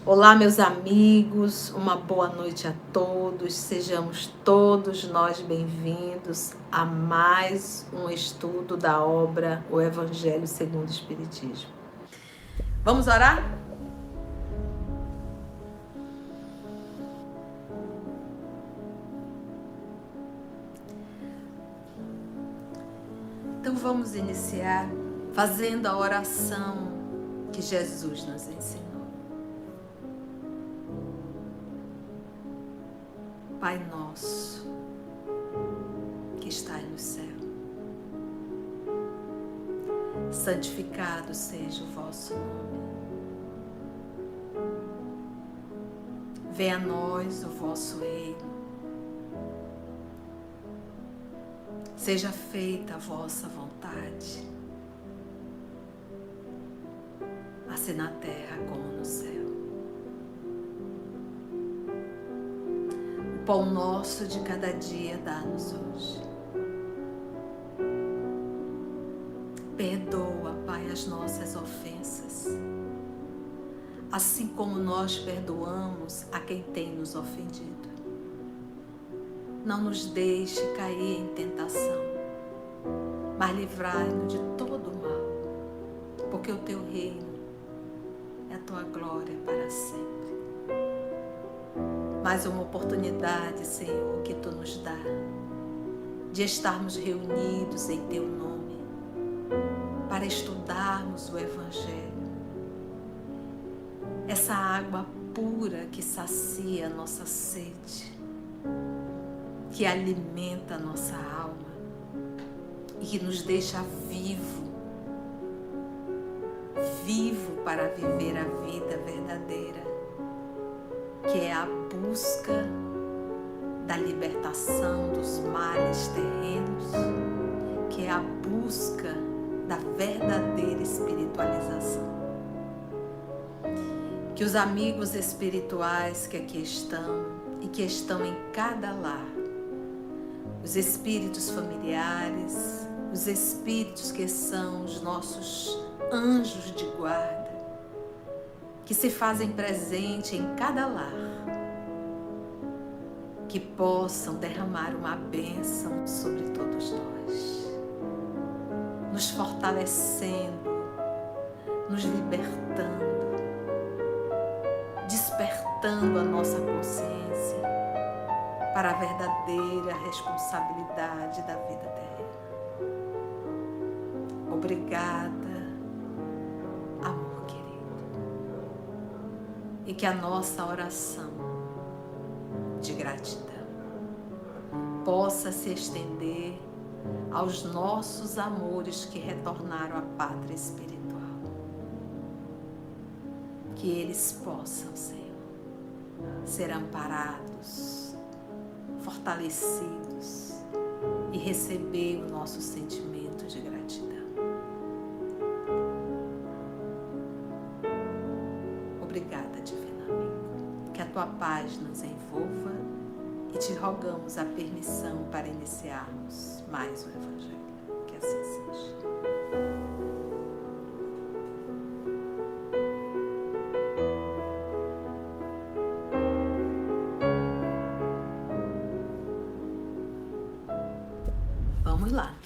Olá, meus amigos, uma boa noite a todos. Sejamos todos nós bem-vindos a mais um estudo da obra O Evangelho segundo o Espiritismo. Vamos orar? Então vamos iniciar fazendo a oração que Jesus nos ensinou. Pai nosso, que estais no céu, santificado seja o vosso nome. Venha a nós o vosso reino. Seja feita a vossa vontade, assim na terra como no céu. O pão nosso de cada dia dá-nos hoje. Perdoa, Pai, as nossas ofensas, assim como nós perdoamos a quem tem nos ofendido. Não nos deixe cair em tentação, mas livrai-nos de todo o mal, porque o teu reino é a tua glória para sempre. Mais uma oportunidade, Senhor, que tu nos dá, de estarmos reunidos em teu nome, para estudarmos o Evangelho. Essa água pura que sacia a nossa sede, que alimenta a nossa alma e que nos deixa vivo para viver a vida verdadeira, que é a busca da libertação dos males terrenos, que é a busca da verdadeira espiritualização. Que os amigos espirituais que aqui estão e que estão em cada lar, os espíritos familiares, os espíritos que são os nossos anjos de guarda, que se fazem presente em cada lar, que possam derramar uma bênção sobre todos nós, nos fortalecendo, nos libertando, despertando a nossa consciência para a verdadeira responsabilidade da vida terrena. Obrigada, amor querido. E que a nossa oração de gratidão possa se estender aos nossos amores que retornaram à pátria espiritual. Que eles possam, Senhor, ser amparados, fortalecidos e receber o nosso sentimento de gratidão. Obrigada, divino amigo. Que a tua paz nos envolva e te rogamos a permissão para iniciarmos mais o Evangelho. Que assim seja. Vamos lá.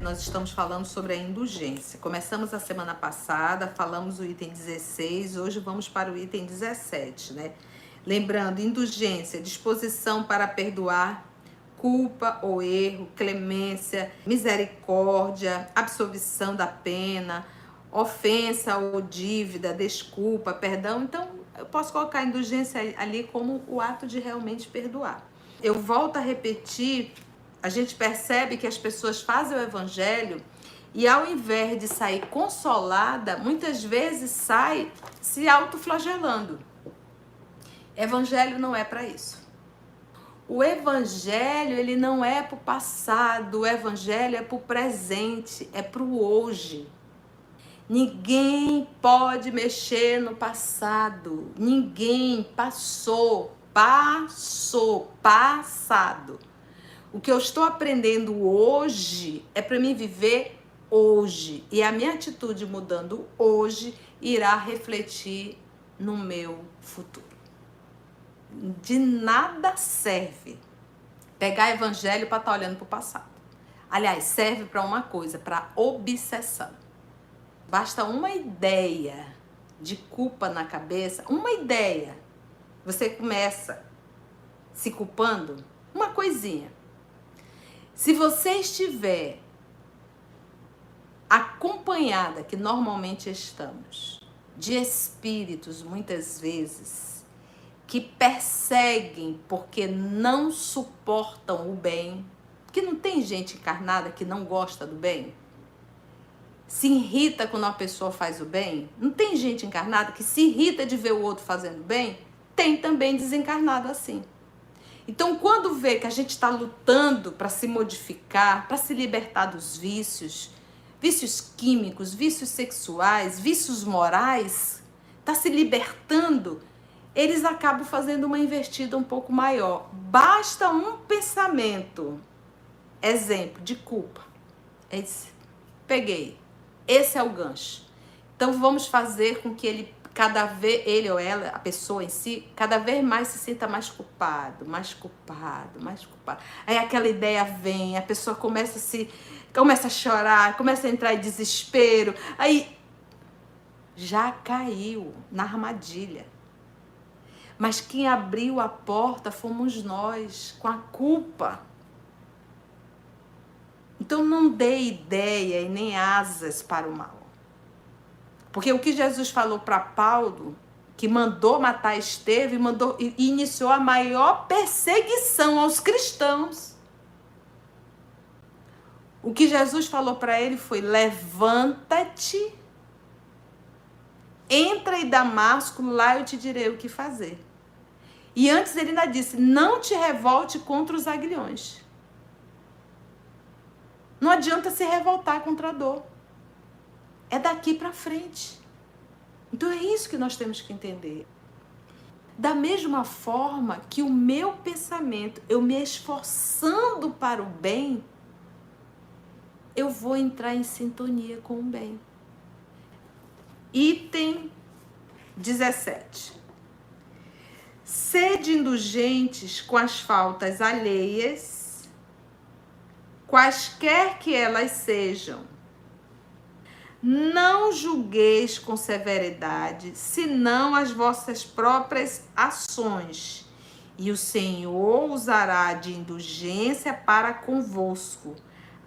Nós estamos falando sobre a indulgência. Começamos a semana passada, falamos o item 16, hoje vamos para o item 17, né? Lembrando, indulgência, disposição para perdoar culpa ou erro, clemência, misericórdia, absolvição da pena, ofensa ou dívida, desculpa, perdão. Então, eu posso colocar a indulgência ali como o ato de realmente perdoar. Eu volto a repetir. A gente percebe que as pessoas fazem o Evangelho e, ao invés de sair consolada, muitas vezes sai se autoflagelando. Evangelho não é para isso. O Evangelho, ele não é para o passado, o Evangelho é para o presente, é para o hoje. Ninguém pode mexer no passado. Ninguém passado. O que eu estou aprendendo hoje é para mim viver hoje. E a minha atitude mudando hoje irá refletir no meu futuro. De nada serve pegar evangelho para estar olhando para o passado. Aliás, serve para uma coisa, para obsessão. Basta uma ideia de culpa na cabeça, uma ideia. Você começa se culpando, uma coisinha. Se você estiver acompanhada, que normalmente estamos, de espíritos, muitas vezes, que perseguem porque não suportam o bem, porque não tem gente encarnada que não gosta do bem, se irrita quando uma pessoa faz o bem, não tem gente encarnada que se irrita de ver o outro fazendo bem, tem também desencarnado assim. Então, quando vê que a gente está lutando para se modificar, para se libertar dos vícios, vícios químicos, vícios sexuais, vícios morais, está se libertando, eles acabam fazendo uma investida um pouco maior. Basta um pensamento, exemplo, de culpa. Eles, peguei, esse é o gancho. Então, vamos fazer com que ele ele ou ela, a pessoa em si, cada vez mais se sinta mais culpado, mais culpado, mais culpado. Aí aquela ideia vem, a pessoa começa a chorar, começa a entrar em desespero, aí já caiu na armadilha. Mas quem abriu a porta fomos nós, com a culpa. Então não dê ideia e nem asas para o mal. Porque o que Jesus falou para Paulo, que mandou matar Estevão e iniciou a maior perseguição aos cristãos. O que Jesus falou para ele foi: levanta-te, entra em Damasco, lá eu te direi o que fazer. E antes ele ainda disse: não te revolte contra os aguilhões. Não adianta se revoltar contra a dor. É daqui para frente. Então é isso que nós temos que entender. Da mesma forma que o meu pensamento, eu me esforçando para o bem, eu vou entrar em sintonia com o bem. Item 17. Sede indulgentes com as faltas alheias, quaisquer que elas sejam. Não julgueis com severidade, senão as vossas próprias ações, e o Senhor usará de indulgência para convosco,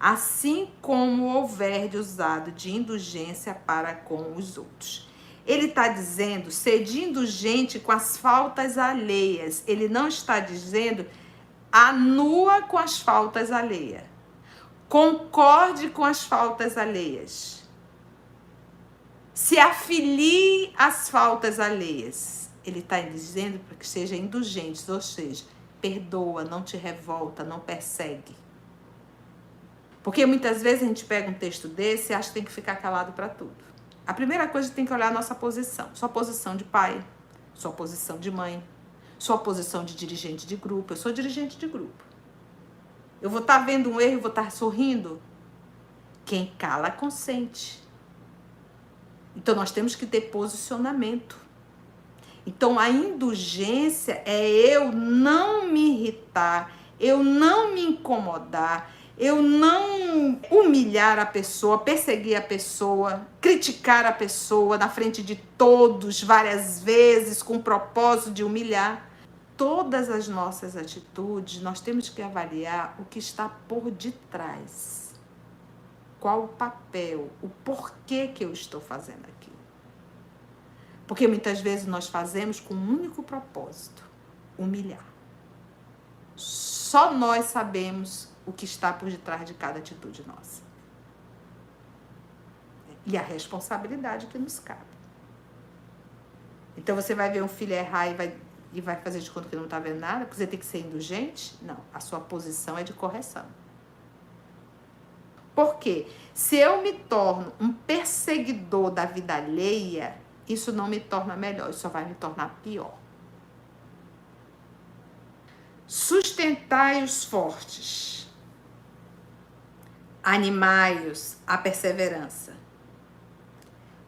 assim como houver de usado de indulgência para com os outros. Ele está dizendo, sede indulgente com as faltas alheias. Ele não está dizendo, anua com as faltas alheias. Concorde com as faltas alheias. Se afilie às faltas alheias. Ele está dizendo para que seja indulgente, ou seja, perdoa, não te revolta, não persegue. Porque muitas vezes a gente pega um texto desse e acha que tem que ficar calado para tudo. A primeira coisa, tem que olhar a nossa posição. Sua posição de pai, sua posição de mãe, sua posição de dirigente de grupo. Eu sou dirigente de grupo. Eu vou estar vendo um erro e vou estar sorrindo? Quem cala, consente. Então, nós temos que ter posicionamento. Então, a indulgência é eu não me irritar, eu não me incomodar, eu não humilhar a pessoa, perseguir a pessoa, criticar a pessoa na frente de todos, várias vezes, com o propósito de humilhar. Todas as nossas atitudes, nós temos que avaliar o que está por detrás. Qual o papel, o porquê que eu estou fazendo aquilo. Porque muitas vezes nós fazemos com um único propósito, humilhar. Só nós sabemos o que está por detrás de cada atitude nossa. E a responsabilidade que nos cabe. Então você vai ver um filho errar e vai fazer de conta que não está vendo nada, porque você tem que ser indulgente? Não, a sua posição é de correção. Porque se eu me torno um perseguidor da vida alheia, isso não me torna melhor, isso só vai me tornar pior. Sustentai os fortes, animai-os à perseverança,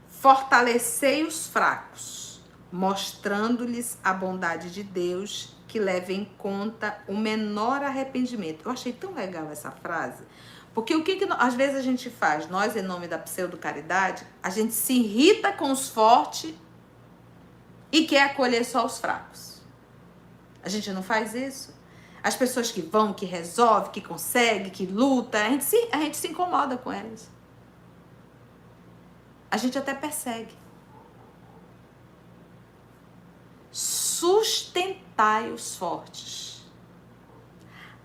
fortalecei os fracos, mostrando-lhes a bondade de Deus que leva em conta o menor arrependimento. Eu achei tão legal essa frase, porque o que às vezes a gente faz? Nós, em nome da pseudo-caridade, a gente se irrita com os fortes e quer acolher só os fracos. A gente não faz isso. As pessoas que vão, que resolvem, que conseguem, que lutam, a gente se incomoda com elas. A gente até persegue. Sustentai os fortes.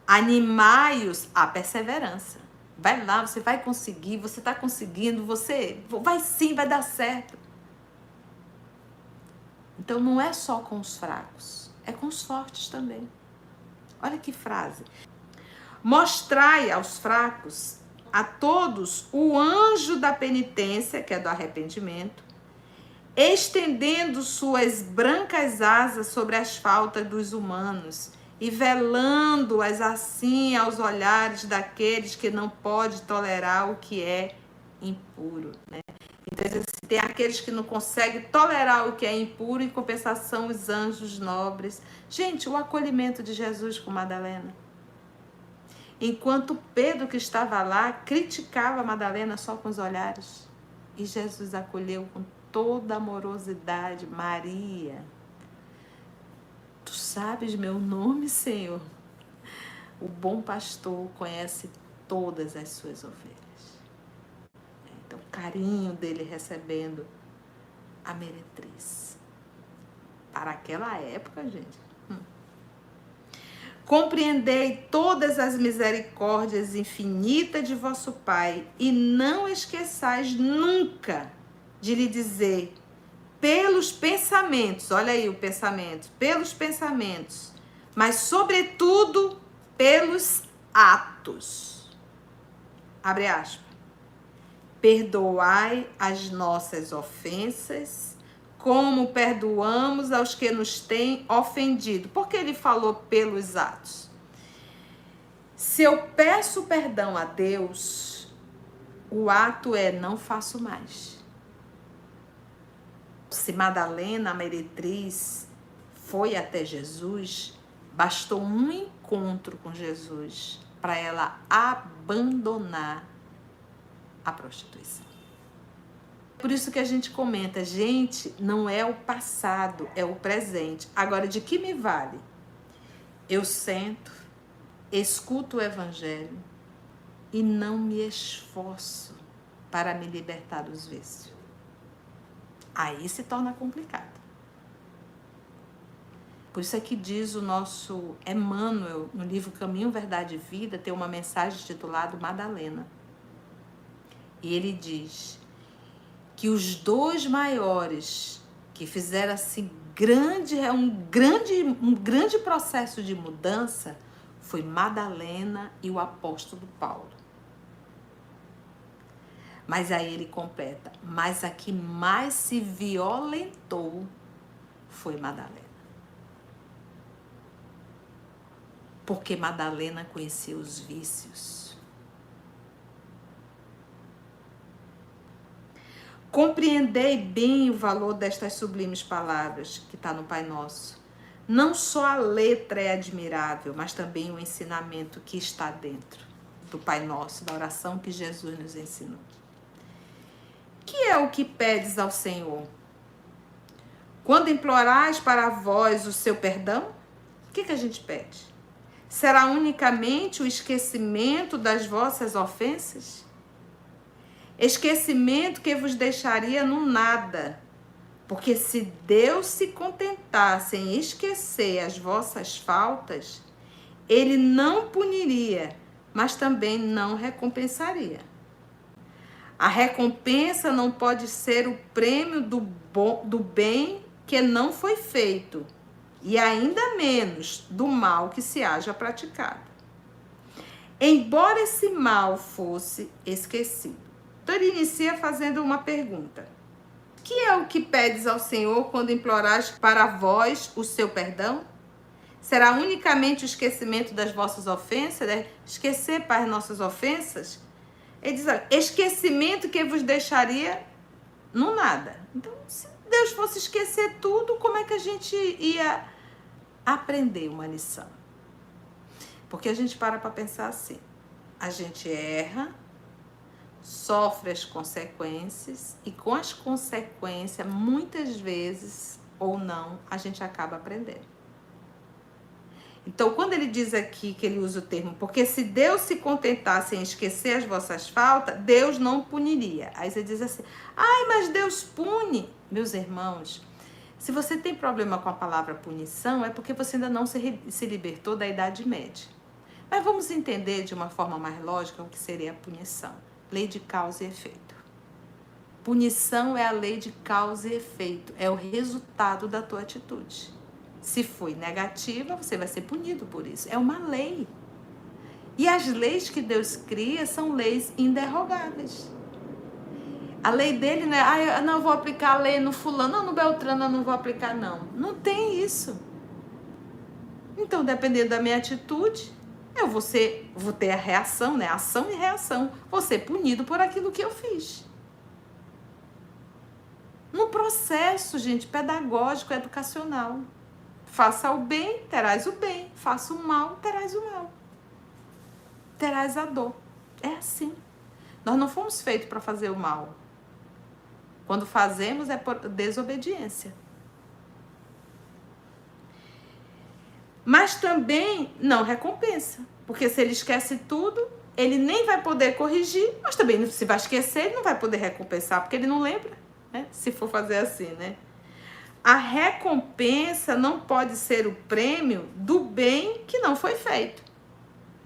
Animai-os à perseverança. Vai lá, você vai conseguir, você está conseguindo, você vai sim, vai dar certo. Então não é só com os fracos, é com os fortes também. Olha que frase. Mostrai aos fracos, a todos, o anjo da penitência, que é do arrependimento, estendendo suas brancas asas sobre as faltas dos humanos e velando-as assim aos olhares daqueles que não podem tolerar o que é impuro, né? Então, tem aqueles que não conseguem tolerar o que é impuro, em compensação, os anjos nobres. Gente, o acolhimento de Jesus com Madalena. Enquanto Pedro, que estava lá, criticava Madalena só com os olhares, e Jesus acolheu com toda amorosidade. Maria, tu sabes meu nome, Senhor. O bom pastor conhece todas as suas ovelhas. Então, o carinho dele recebendo a meretriz. Para aquela época, gente. Compreendei todas as misericórdias infinitas de vosso Pai, e não esqueçais nunca de lhe dizer, pelos pensamentos, olha aí o pensamento, pelos pensamentos, mas sobretudo pelos atos. Abre aspas. Perdoai as nossas ofensas, como perdoamos aos que nos têm ofendido. Por que ele falou pelos atos? Se eu peço perdão a Deus, o ato é não faço mais. Se Madalena, a meretriz, foi até Jesus, bastou um encontro com Jesus para ela abandonar a prostituição. Por isso que a gente comenta, gente, não é o passado, é o presente. Agora, de que me vale? Eu sento, escuto o evangelho e não me esforço para me libertar dos vícios. Aí se torna complicado. Por isso é que diz o nosso Emmanuel, no livro Caminho, Verdade e Vida, tem uma mensagem titulada Madalena. E ele diz que os dois maiores que fizeram assim um grande processo de mudança foi Madalena e o apóstolo Paulo. Mas aí ele completa, mas a que mais se violentou foi Madalena. Porque Madalena conhecia os vícios. Compreendei bem o valor destas sublimes palavras que está no Pai Nosso. Não só a letra é admirável, mas também o ensinamento que está dentro do Pai Nosso, da oração que Jesus nos ensinou. Que é o que pedes ao Senhor? Quando implorais para vós o seu perdão, o que a gente pede? Será unicamente o esquecimento das vossas ofensas? Esquecimento que vos deixaria no nada, porque se Deus se contentasse em esquecer as vossas faltas, Ele não puniria, mas também não recompensaria. A recompensa não pode ser o prêmio do bem que não foi feito, e ainda menos do mal que se haja praticado. Embora esse mal fosse esquecido. Então ele inicia fazendo uma pergunta. Que é o que pedes ao Senhor quando implorais para vós o seu perdão? Será unicamente o esquecimento das vossas ofensas? Né? Esquecer para as nossas ofensas? Ele diz, esquecimento que vos deixaria no nada. Então, se Deus fosse esquecer tudo, como é que a gente ia aprender uma lição? Porque a gente para pensar assim, a gente erra, sofre as consequências e com as consequências, muitas vezes, ou não, a gente acaba aprendendo. Então, quando ele diz aqui que ele usa o termo, porque se Deus se contentasse em esquecer as vossas faltas, Deus não puniria. Aí você diz assim, ai, mas Deus pune. Meus irmãos, se você tem problema com a palavra punição, é porque você ainda não se libertou da Idade Média. Mas vamos entender de uma forma mais lógica o que seria a punição. Lei de causa e efeito. Punição é a lei de causa e efeito, é o resultado da tua atitude. Se foi negativa, você vai ser punido por isso. É uma lei. E as leis que Deus cria são leis inderrogáveis. A lei dele não é, eu vou aplicar a lei no fulano, não, no Beltrano eu não vou aplicar, não. Não tem isso. Então, dependendo da minha atitude, eu vou ter a reação, né? Ação e reação. Vou ser punido por aquilo que eu fiz. No processo, gente, pedagógico, educacional. Faça o bem, terás o bem. Faça o mal, terás o mal. Terás a dor. É assim. Nós não fomos feitos para fazer o mal. Quando fazemos é por desobediência. Mas também não recompensa. Porque se ele esquece tudo, ele nem vai poder corrigir, mas também se vai esquecer, ele não vai poder recompensar, porque ele não lembra, né? Se for fazer assim, né? A recompensa não pode ser o prêmio do bem que não foi feito.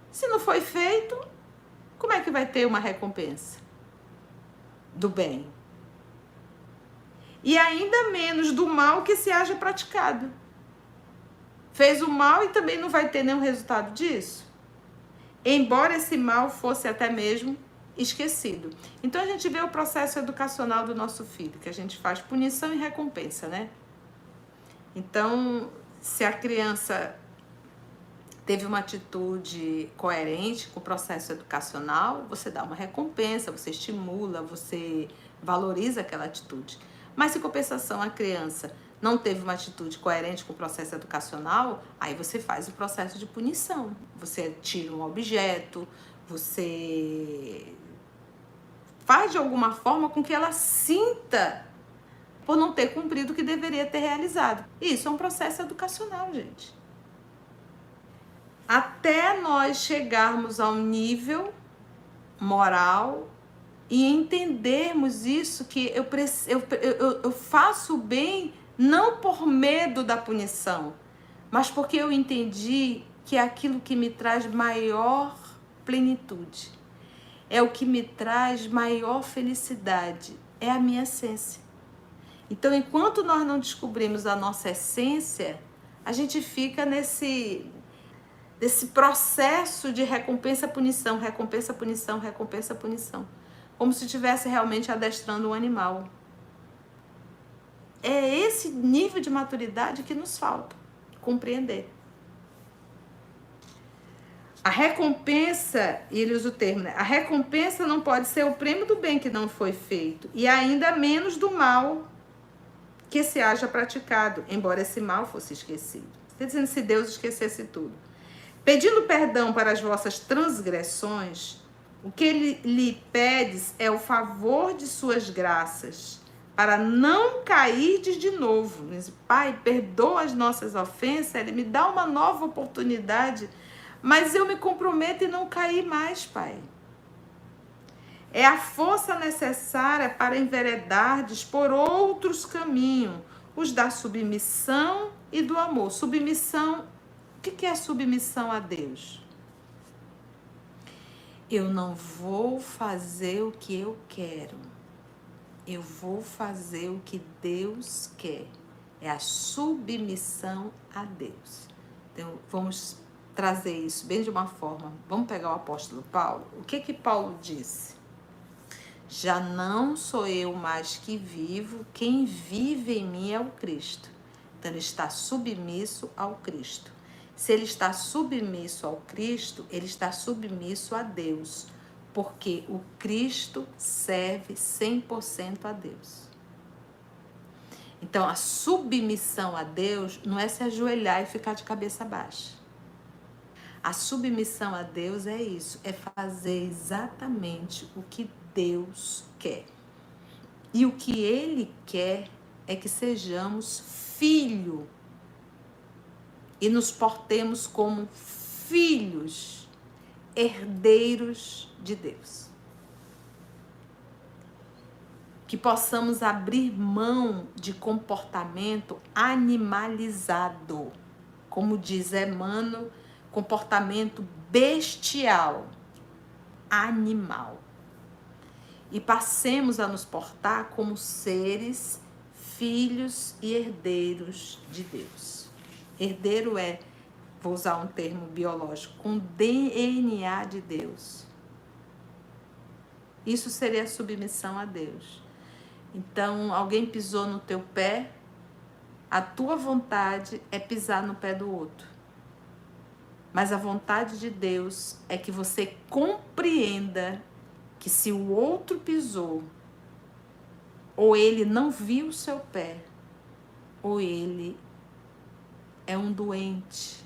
Se não foi feito, como é que vai ter uma recompensa do bem? E ainda menos do mal que se haja praticado. Fez o mal e também não vai ter nenhum resultado disso. Embora esse mal fosse até mesmo esquecido. Então a gente vê o processo educacional do nosso filho, que a gente faz punição e recompensa, né? Então, se a criança teve uma atitude coerente com o processo educacional, você dá uma recompensa, você estimula, você valoriza aquela atitude. Mas se, em compensação, a criança não teve uma atitude coerente com o processo educacional, aí você faz o processo de punição. Você tira um objeto, você faz de alguma forma com que ela sinta por não ter cumprido o que deveria ter realizado. Isso é um processo educacional, gente. Até nós chegarmos a um nível moral e entendermos isso, que eu faço o bem não por medo da punição, mas porque eu entendi que é aquilo que me traz maior plenitude, é o que me traz maior felicidade, é a minha essência. Então, enquanto nós não descobrimos a nossa essência, a gente fica nesse processo de recompensa-punição, recompensa-punição, recompensa-punição. Como se estivesse realmente adestrando um animal. É esse nível de maturidade que nos falta compreender. A recompensa, e ele usa o termo, né? A recompensa não pode ser o prêmio do bem que não foi feito, e ainda menos do mal que se haja praticado, embora esse mal fosse esquecido. Está dizendo, se Deus esquecesse tudo. Pedindo perdão para as vossas transgressões, o que ele lhe pede é o favor de suas graças, para não cairdes de novo. Diz, Pai, perdoa as nossas ofensas, ele me dá uma nova oportunidade, mas eu me comprometo em não cair mais, Pai. É a força necessária para enveredardes por outros caminhos, os da submissão e do amor. Submissão, o que é submissão a Deus? Eu não vou fazer o que eu quero, eu vou fazer o que Deus quer. É a submissão a Deus. Então, vamos trazer isso bem de uma forma. Vamos pegar o apóstolo Paulo. O que Paulo disse? Já não sou eu mais que vivo, quem vive em mim é o Cristo. Então, ele está submisso ao Cristo. Se ele está submisso ao Cristo, ele está submisso a Deus, porque o Cristo serve 100% a Deus. Então, a submissão a Deus não é se ajoelhar e ficar de cabeça baixa. A submissão a Deus é isso, é fazer exatamente o que Deus quer. E o que Ele quer é que sejamos filho e nos portemos como filhos, herdeiros de Deus. Que possamos abrir mão de comportamento animalizado, como diz Emmanuel, comportamento bestial, animal. E passemos a nos portar como seres, filhos e herdeiros de Deus. Herdeiro é, vou usar um termo biológico, com DNA de Deus. Isso seria submissão a Deus. Então, alguém pisou no teu pé, a tua vontade é pisar no pé do outro. Mas a vontade de Deus é que você compreenda que se o outro pisou, ou ele não viu o seu pé, ou ele é um doente,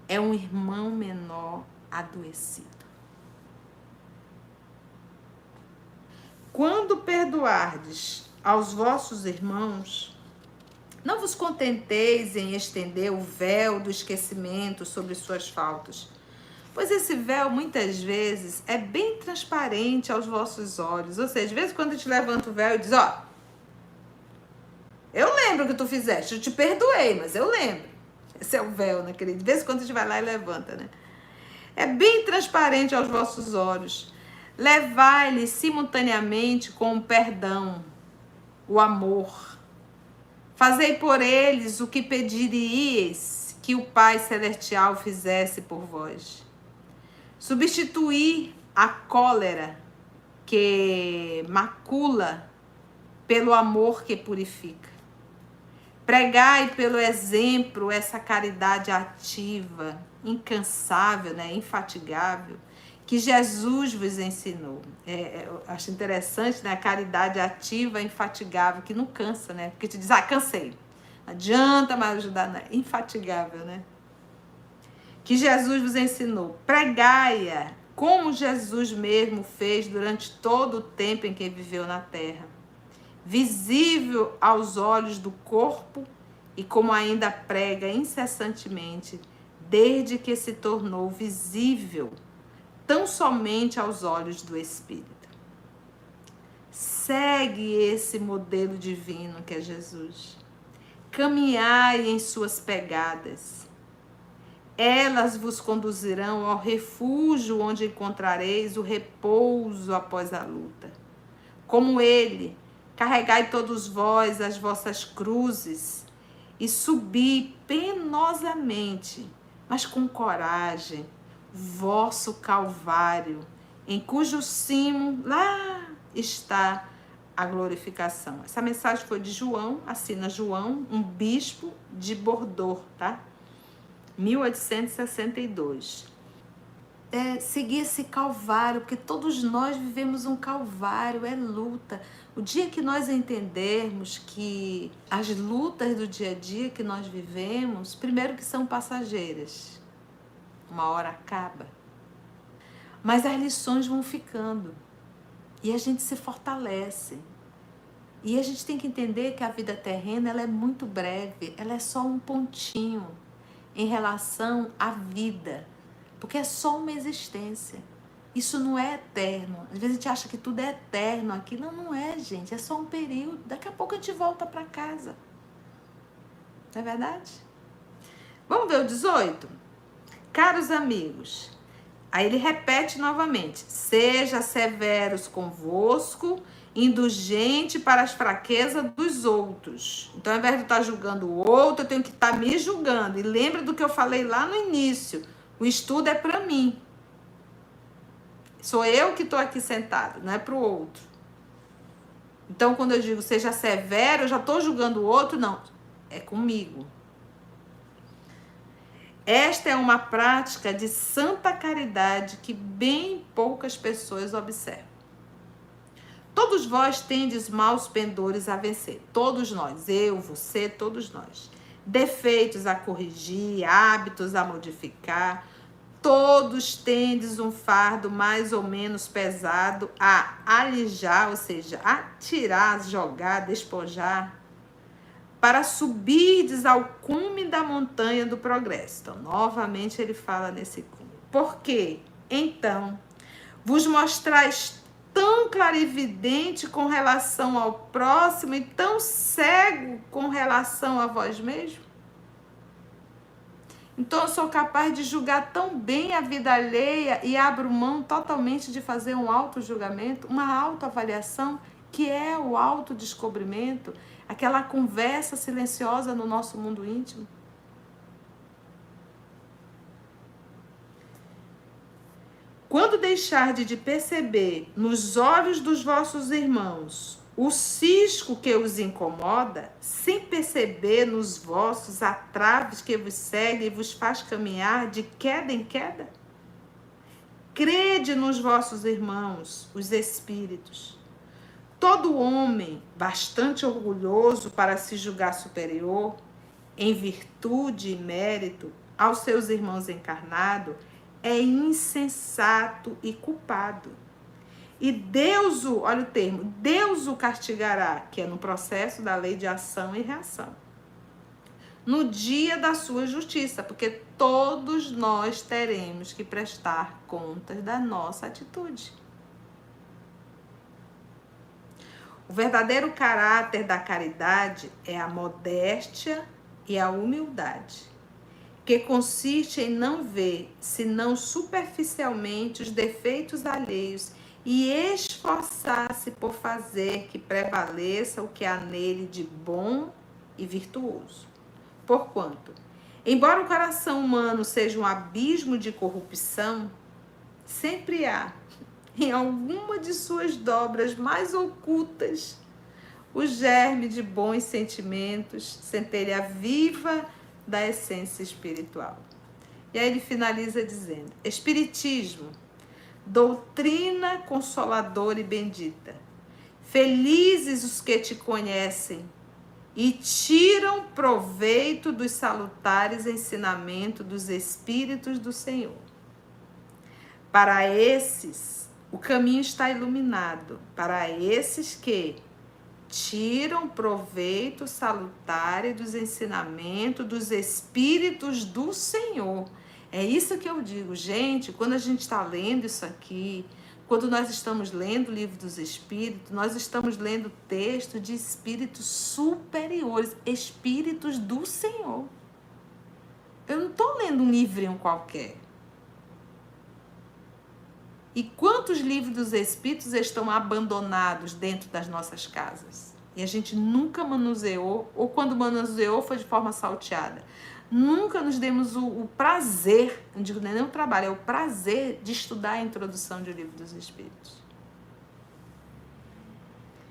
é um irmão menor adoecido. Quando perdoardes aos vossos irmãos, não vos contenteis em estender o véu do esquecimento sobre suas faltas, pois esse véu, muitas vezes, é bem transparente aos vossos olhos. Ou seja, de vez em quando a gente levanta o véu e diz, ó, eu lembro o que tu fizeste, eu te perdoei, mas eu lembro. Esse é o véu, né, querido? De vez em quando a gente vai lá e levanta, né? É bem transparente aos vossos olhos. Levai-lhe simultaneamente com o perdão, o amor. Fazei por eles o que pediríeis que o Pai Celestial fizesse por vós. Substituir a cólera que macula pelo amor que purifica. Pregai pelo exemplo essa caridade ativa, incansável, né, infatigável, que Jesus vos ensinou. Eu acho interessante, né, a caridade ativa, infatigável, que não cansa, né? Porque te diz, cansei. Não adianta mais ajudar, né? Infatigável, né? Que Jesus vos ensinou. Pregai-a, como Jesus mesmo fez durante todo o tempo em que viveu na terra. Visível aos olhos do corpo e como ainda prega incessantemente, desde que se tornou visível tão somente aos olhos do Espírito. Segue esse modelo divino que é Jesus. Caminhai em suas pegadas. Elas vos conduzirão ao refúgio onde encontrareis o repouso após a luta. Como ele, carregai todos vós as vossas cruzes e subi penosamente, mas com coragem, vosso Calvário, em cujo cimo lá está a glorificação. Essa mensagem foi de João, assina João, um bispo de Bordeaux, tá? 1862. Seguir esse calvário, porque todos nós vivemos um calvário, é luta. O dia que nós entendermos que as lutas do dia a dia que nós vivemos, primeiro que são passageiras, uma hora acaba, mas as lições vão ficando e a gente se fortalece. E a gente tem que entender que a vida terrena ela é muito breve, ela é só um pontinho em relação à vida, porque é só uma existência. Isso não é eterno. Às vezes a gente acha que tudo é eterno aqui. Não, não é, gente. É só um período. Daqui a pouco a gente volta para casa. Não é verdade? Vamos ver o 18? Caros amigos, aí ele repete novamente. Seja severos convosco, indulgente para as fraquezas dos outros. Então, ao invés de estar julgando o outro, eu tenho que estar me julgando. E lembra do que eu falei lá no início. O estudo é para mim. Sou eu que estou aqui sentado, não é para o outro. Então, quando eu digo seja severo, eu já estou julgando o outro? Não, é comigo. Esta é uma prática de santa caridade que bem poucas pessoas observam. Todos vós tendes maus pendores a vencer. Todos nós, eu, você, todos nós. Defeitos a corrigir, hábitos a modificar. Todos tendes um fardo mais ou menos pesado a alijar, ou seja, a tirar, jogar, despojar, para subirdes ao cume da montanha do progresso. Então, novamente ele fala nesse cume. Por quê? Então, vos mostrais tão clarividente com relação ao próximo e tão cego com relação a vós mesmo? Então eu sou capaz de julgar tão bem a vida alheia e abro mão totalmente de fazer um auto-julgamento, uma autoavaliação, que é o autodescobrimento, aquela conversa silenciosa no nosso mundo íntimo. Quando deixardes de perceber nos olhos dos vossos irmãos o cisco que os incomoda, sem perceber nos vossos atraves que vos segue e vos faz caminhar de queda em queda? Crede nos vossos irmãos, os espíritos. Todo homem bastante orgulhoso para se julgar superior, em virtude e mérito, aos seus irmãos encarnados, é insensato e culpado. E Deus olha o termo, Deus o castigará, que é no processo da lei de ação e reação, no dia da sua justiça, porque todos nós teremos que prestar contas da nossa atitude. O verdadeiro caráter da caridade é a modéstia e a humildade, que consiste em não ver, senão superficialmente, os defeitos alheios e esforçar-se por fazer que prevaleça o que há nele de bom e virtuoso. Porquanto, embora o coração humano seja um abismo de corrupção, sempre há, em alguma de suas dobras mais ocultas, o germe de bons sentimentos, centelha viva da essência espiritual. E aí ele finaliza dizendo: Espiritismo, doutrina consoladora e bendita. Felizes os que te conhecem e tiram proveito dos salutares ensinamentos dos Espíritos do Senhor. Para esses, o caminho está iluminado. Para esses que tiram proveito salutar dos ensinamentos dos Espíritos do Senhor. É isso que eu digo, gente, quando a gente está lendo isso aqui, quando nós estamos lendo o livro dos Espíritos, nós estamos lendo texto de espíritos superiores, Espíritos do Senhor. Eu não estou lendo um livrinho qualquer. E quantos livros dos Espíritos estão abandonados dentro das nossas casas? E a gente nunca manuseou, ou quando manuseou foi de forma salteada. Nunca nos demos o prazer, não digo nem o trabalho, é o prazer de estudar a introdução do livro dos Espíritos.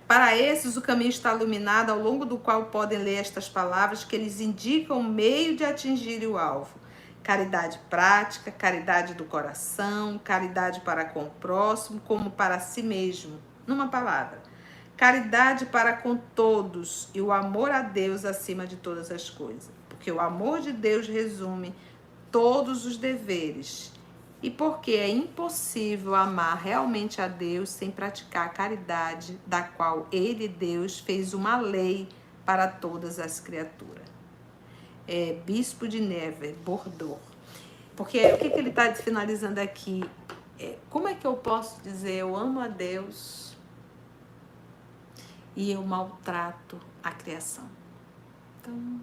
Para esses, o caminho está iluminado, ao longo do qual podem ler estas palavras que eles indicam o meio de atingir o alvo. Caridade prática, caridade do coração, caridade para com o próximo, como para si mesmo. Numa palavra, caridade para com todos e o amor a Deus acima de todas as coisas. Porque o amor de Deus resume todos os deveres. E porque é impossível amar realmente a Deus sem praticar a caridade, da qual Ele, Deus, fez uma lei para todas as criaturas. Bispo de Nevers, Bordeaux. Porque o que ele está finalizando aqui? Como é que eu posso dizer eu amo a Deus e eu maltrato a criação? Então,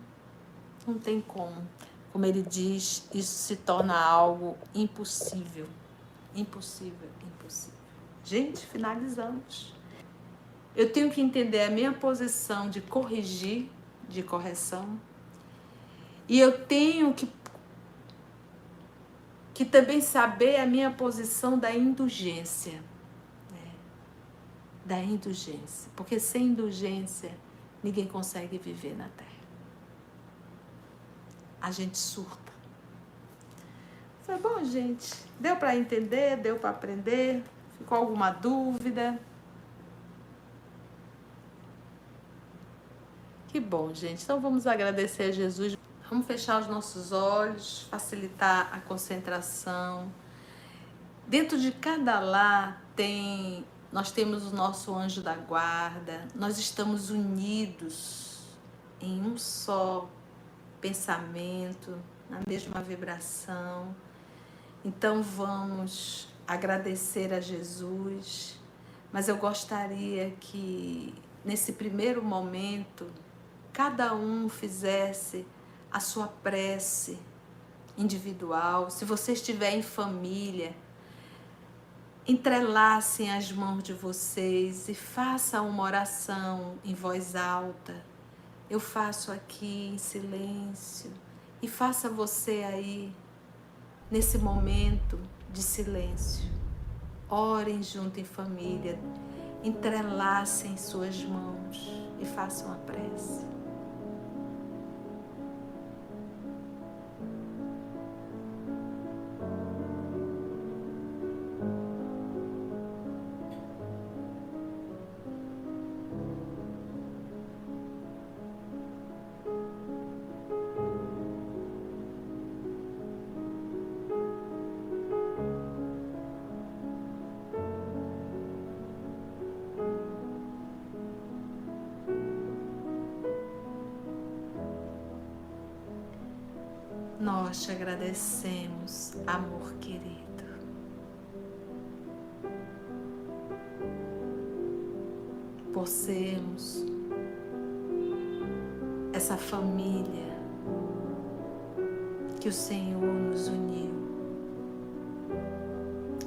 não tem como. Como ele diz, isso se torna algo impossível. Impossível, impossível. Gente, finalizamos. Eu tenho que entender a minha posição de corrigir, de correção. E eu tenho que também saber a minha posição da indulgência. Da indulgência. Porque sem indulgência, ninguém consegue viver na Terra. A gente surta. Foi bom, gente? Deu para entender? Deu para aprender? Ficou alguma dúvida? Que bom, gente. Então vamos agradecer a Jesus. Vamos fechar os nossos olhos, facilitar a concentração. Dentro de cada lar nós temos o nosso anjo da guarda. Nós estamos unidos em um só pensamento, na mesma vibração. Então vamos agradecer a Jesus, mas eu gostaria que nesse primeiro momento cada um fizesse a sua prece individual. Se você estiver em família, entrelacem as mãos de vocês e façam uma oração em voz alta. Eu faço aqui em silêncio e faça você aí nesse momento de silêncio. Orem junto em família, entrelacem suas mãos e façam a prece. Nós te agradecemos, amor querido. Por sermos essa família que o Senhor nos uniu.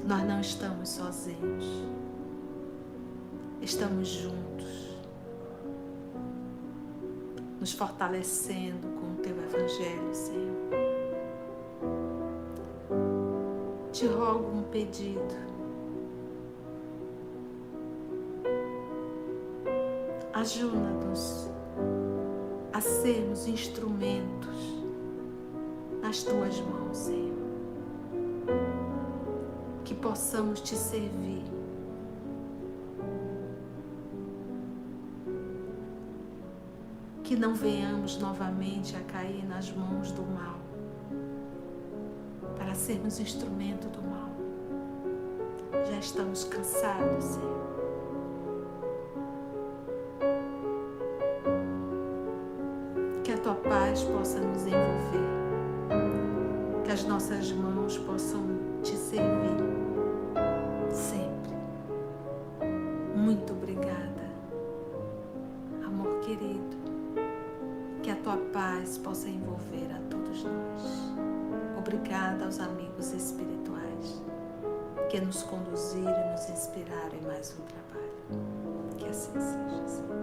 Nós não estamos sozinhos. Estamos juntos, nos fortalecendo com o Teu Evangelho, Senhor. Te rogo um pedido. Ajuda-nos a sermos instrumentos nas Tuas mãos, Senhor. Que possamos Te servir. Que não venhamos novamente a cair nas mãos do mal, para sermos instrumento do mal. Já estamos cansados, Senhor. Que a Tua paz possa nos envolver, que as nossas mãos possam Te servir sempre. Muito obrigada, amor querido. Que a Tua paz possa envolver a todos nós. Obrigada aos amigos espirituais que nos conduziram e nos inspiraram em mais um trabalho. Que assim seja, Senhor.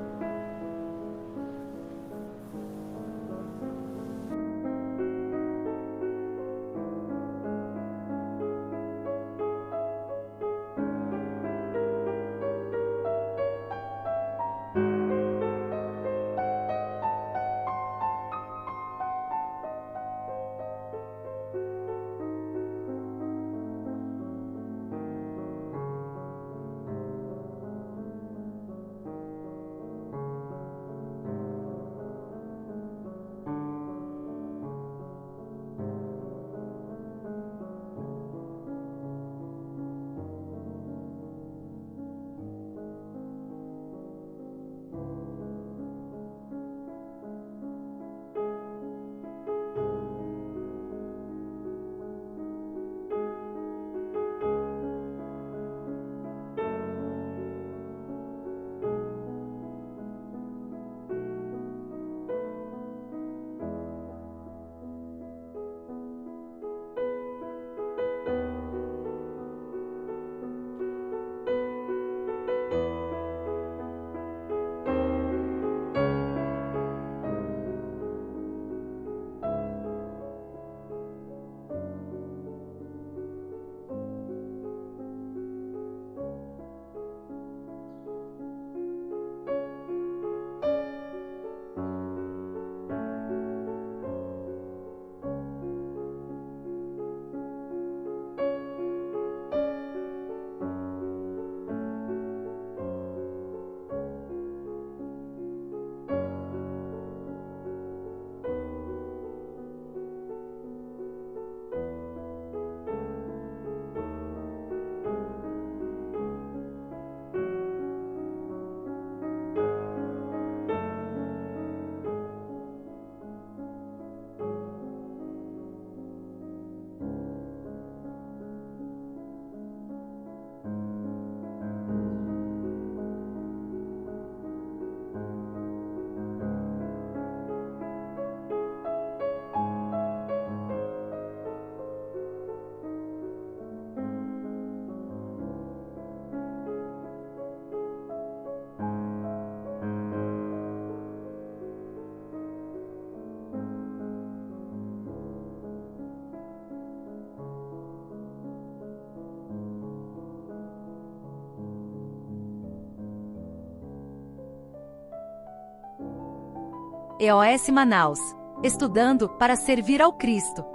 EOS Manaus. Estudando para servir ao Cristo.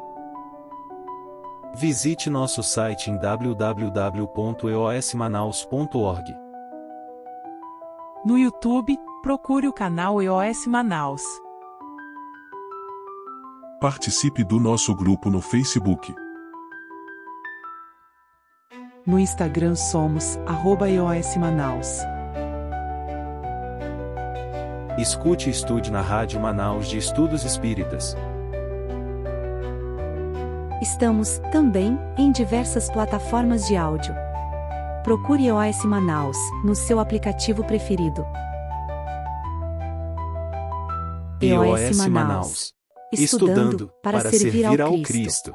Visite nosso site em www.eosmanaus.org. No YouTube, procure o canal EOS Manaus. Participe do nosso grupo no Facebook. No Instagram somos @EOS Manaus. Escute e estude na Rádio Manaus de Estudos Espíritas. Estamos, também, em diversas plataformas de áudio. Procure EOS Manaus, no seu aplicativo preferido. EOS Manaus. Estudando para servir ao Cristo.